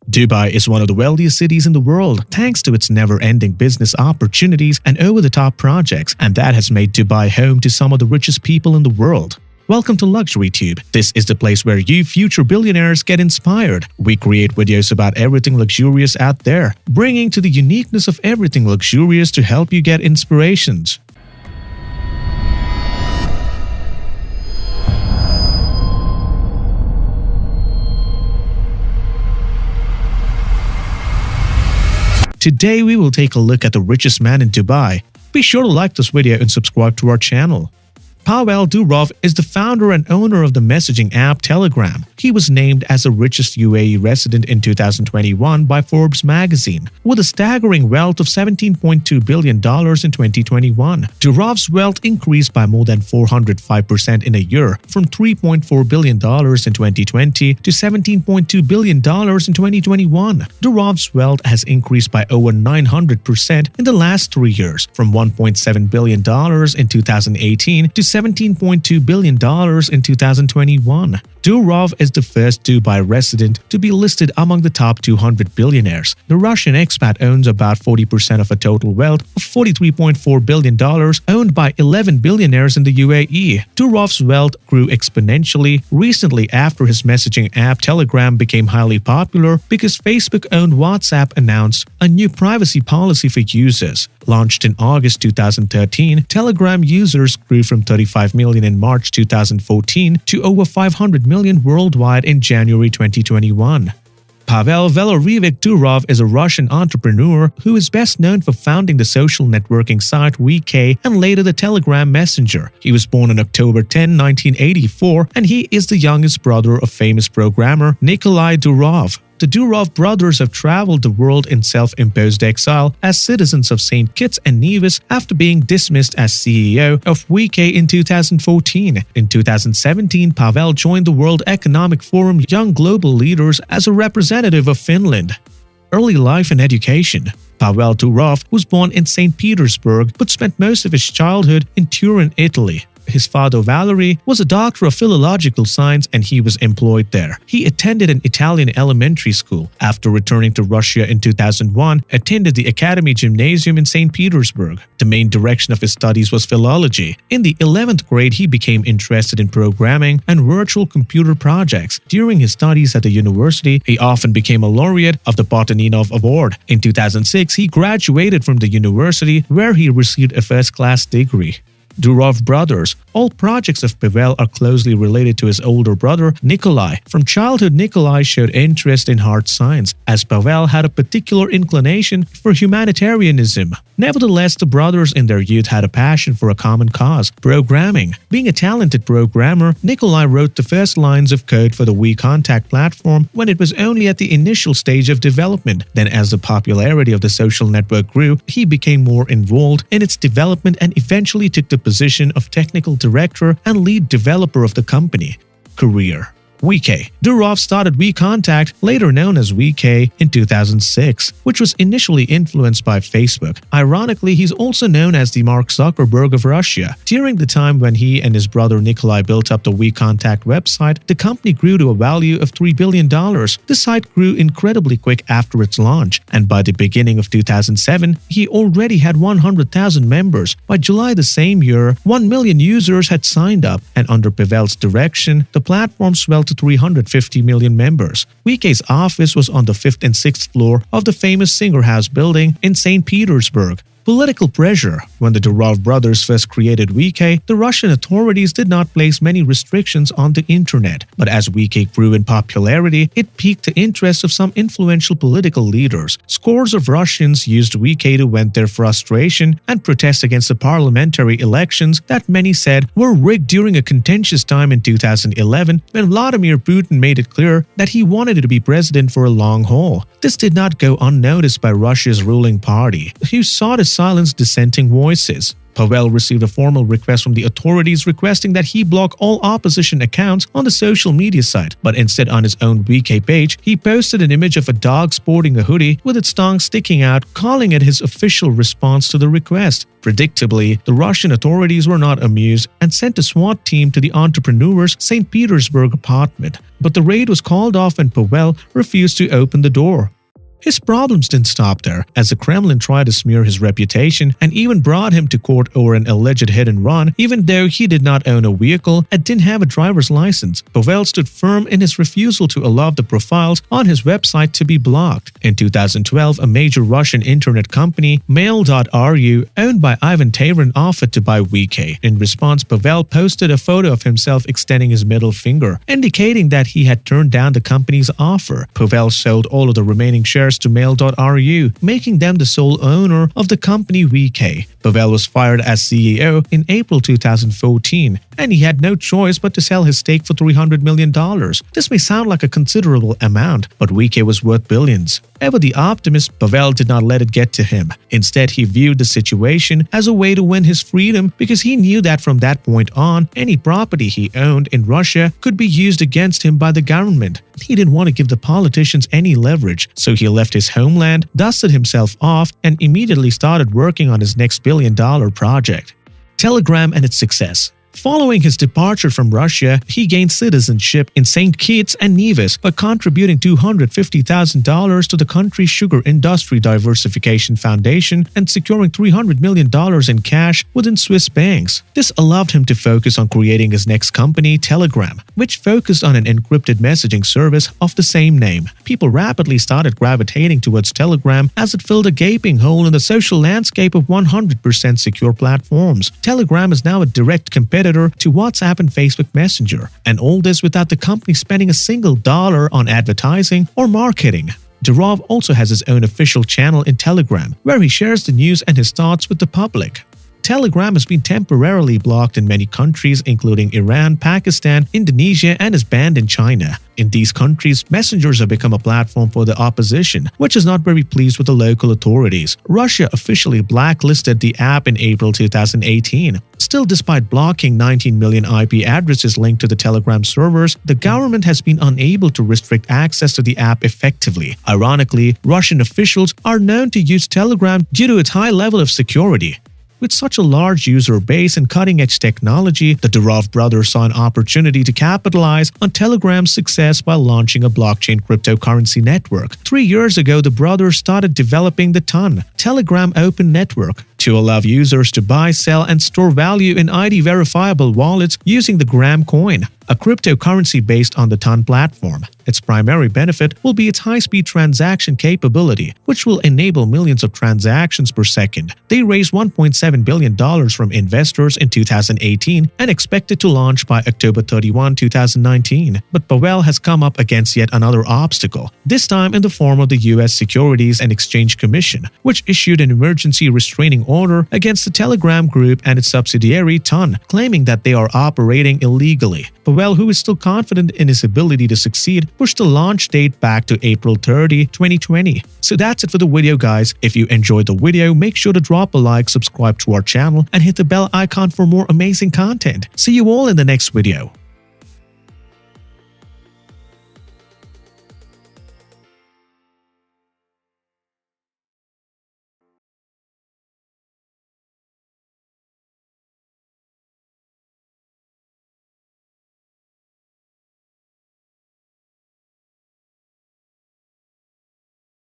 Dubai is one of the wealthiest cities in the world thanks to its never-ending business opportunities and over-the-top projects, and that has made Dubai home to some of the richest people in the world. Welcome to LuxuryTube. This is the place where you future billionaires get inspired. We create videos about everything luxurious out there, bringing to the uniqueness of everything luxurious to help you get inspirations. Today we will take a look at the richest man in Dubai. Be sure to like this video and subscribe to our channel. Pavel Durov is the founder and owner of the messaging app Telegram. He was named as the richest UAE resident in 2021 by Forbes magazine, with a staggering wealth of $17.2 billion in 2021. Durov's wealth increased by more than 405% in a year, from $3.4 billion in 2020 to $17.2 billion in 2021. Durov's wealth has increased by over 900% in the last 3 years, from $1.7 billion in 2018 to $17.2 billion in 2021. Durov is the first Dubai resident to be listed among the top 200 billionaires. The Russian expat owns about 40% of a total wealth of $43.4 billion, owned by 11 billionaires in the UAE. Durov's wealth grew exponentially recently after his messaging app Telegram became highly popular because Facebook-owned WhatsApp announced a new privacy policy for users. Launched in August 2013, Telegram users grew from 35 million in March 2014 to over 500 million worldwide in January 2021. Pavel Valeryevich Durov is a Russian entrepreneur who is best known for founding the social networking site VK and later the Telegram Messenger. He was born on October 10, 1984, and he is the youngest brother of famous programmer Nikolai Durov. The Durov brothers have traveled the world in self-imposed exile as citizens of St. Kitts and Nevis after being dismissed as CEO of VK in 2014. In 2017, Pavel joined the World Economic Forum Young Global Leaders as a representative of Finland. Early life and education. Pavel Durov was born in St. Petersburg but spent most of his childhood in Turin, Italy. His father, Valery, was a doctor of philological science and he was employed there. He attended an Italian elementary school. After returning to Russia in 2001, attended the Academy Gymnasium in St. Petersburg. The main direction of his studies was philology. In the 11th grade, he became interested in programming and virtual computer projects. During his studies at the university, he often became a laureate of the Botaninov Award. In 2006, he graduated from the university where he received a first-class degree. Durov brothers. All projects of Pavel are closely related to his older brother, Nikolai. From childhood, Nikolai showed interest in hard science, as Pavel had a particular inclination for humanitarianism. Nevertheless, the brothers in their youth had a passion for a common cause, programming. Being a talented programmer, Nikolai wrote the first lines of code for the WeContact platform when it was only at the initial stage of development. Then, as the popularity of the social network grew, he became more involved in its development and eventually took the position of technical director and lead developer of the company. Career. VK. Durov started WeContact, later known as VK, in 2006, which was initially influenced by Facebook. Ironically, he's also known as the Mark Zuckerberg of Russia. During the time when he and his brother Nikolai built up the WeContact website, the company grew to a value of $3 billion. The site grew incredibly quick after its launch, and by the beginning of 2007, he already had 100,000 members. By July the same year, 1 million users had signed up, and under Pavel's direction, the platform swelled to 350 million members. VK's office was on the 5th and 6th floor of the famous Singer House building in St. Petersburg. Political pressure. When the Durov brothers first created VK, the Russian authorities did not place many restrictions on the internet. But as VK grew in popularity, it piqued the interest of some influential political leaders. Scores of Russians used VK to vent their frustration and protest against the parliamentary elections that many said were rigged during a contentious time in 2011 when Vladimir Putin made it clear that he wanted to be president for a long haul. This did not go unnoticed by Russia's ruling party, who sought to silence dissenting voices. Pavel received a formal request from the authorities requesting that he block all opposition accounts on the social media site, but instead on his own VK page, he posted an image of a dog sporting a hoodie with its tongue sticking out, calling it his official response to the request. Predictably, the Russian authorities were not amused and sent a SWAT team to the entrepreneur's St. Petersburg apartment, but the raid was called off when Pavel refused to open the door. His problems didn't stop there, as the Kremlin tried to smear his reputation and even brought him to court over an alleged hit-and-run, even though he did not own a vehicle and didn't have a driver's license. Pavel stood firm in his refusal to allow the profiles on his website to be blocked. In 2012, a major Russian internet company, Mail.ru, owned by Ivan Tayrin, offered to buy VK. In response, Pavel posted a photo of himself extending his middle finger, indicating that he had turned down the company's offer. Pavel sold all of the remaining shares to Mail.ru, making them the sole owner of the company VK. Pavel was fired as CEO in April 2014, and he had no choice but to sell his stake for $300 million. This may sound like a considerable amount, but VK was worth billions. Ever the optimist, Pavel did not let it get to him. Instead, he viewed the situation as a way to win his freedom because he knew that from that point on, any property he owned in Russia could be used against him by the government. He didn't want to give the politicians any leverage, so he left his homeland, dusted himself off, and immediately started working on his next billion-dollar project. Telegram and its success. Following his departure from Russia, he gained citizenship in St. Kitts and Nevis by contributing $250,000 to the country's sugar industry diversification foundation and securing $300 million in cash within Swiss banks. This allowed him to focus on creating his next company, Telegram, which focused on an encrypted messaging service of the same name. People rapidly started gravitating towards Telegram as it filled a gaping hole in the social landscape of 100% secure platforms. Telegram is now a direct competitor to WhatsApp and Facebook Messenger, and all this without the company spending a single dollar on advertising or marketing. Durov also has his own official channel in Telegram, where he shares the news and his thoughts with the public. Telegram has been temporarily blocked in many countries including Iran, Pakistan, Indonesia, and is banned in China. In these countries, messengers have become a platform for the opposition, which is not very pleased with the local authorities. Russia officially blacklisted the app in April 2018. Still, despite blocking 19 million IP addresses linked to the Telegram servers, the government has been unable to restrict access to the app effectively. Ironically, Russian officials are known to use Telegram due to its high level of security. With such a large user base and cutting-edge technology, the Durov brothers saw an opportunity to capitalize on Telegram's success by launching a blockchain cryptocurrency network. 3 years ago, the brothers started developing the TON, Telegram Open Network, to allow users to buy, sell, and store value in ID-verifiable wallets using the Gram coin, a cryptocurrency based on the TON platform. Its primary benefit will be its high-speed transaction capability, which will enable millions of transactions per second. They raised $1.7 billion from investors in 2018 and expected to launch by October 31, 2019. But Pavel has come up against yet another obstacle, this time in the form of the U.S. Securities and Exchange Commission, which issued an emergency restraining order against the Telegram group and its subsidiary TON, claiming that they are operating illegally. Pavel, who is still confident in his ability to succeed, pushed the launch date back to April 30, 2020. So that's it for the video, guys. If you enjoyed the video, make sure to drop a like, subscribe to our channel, and hit the bell icon for more amazing content. See you all in the next video.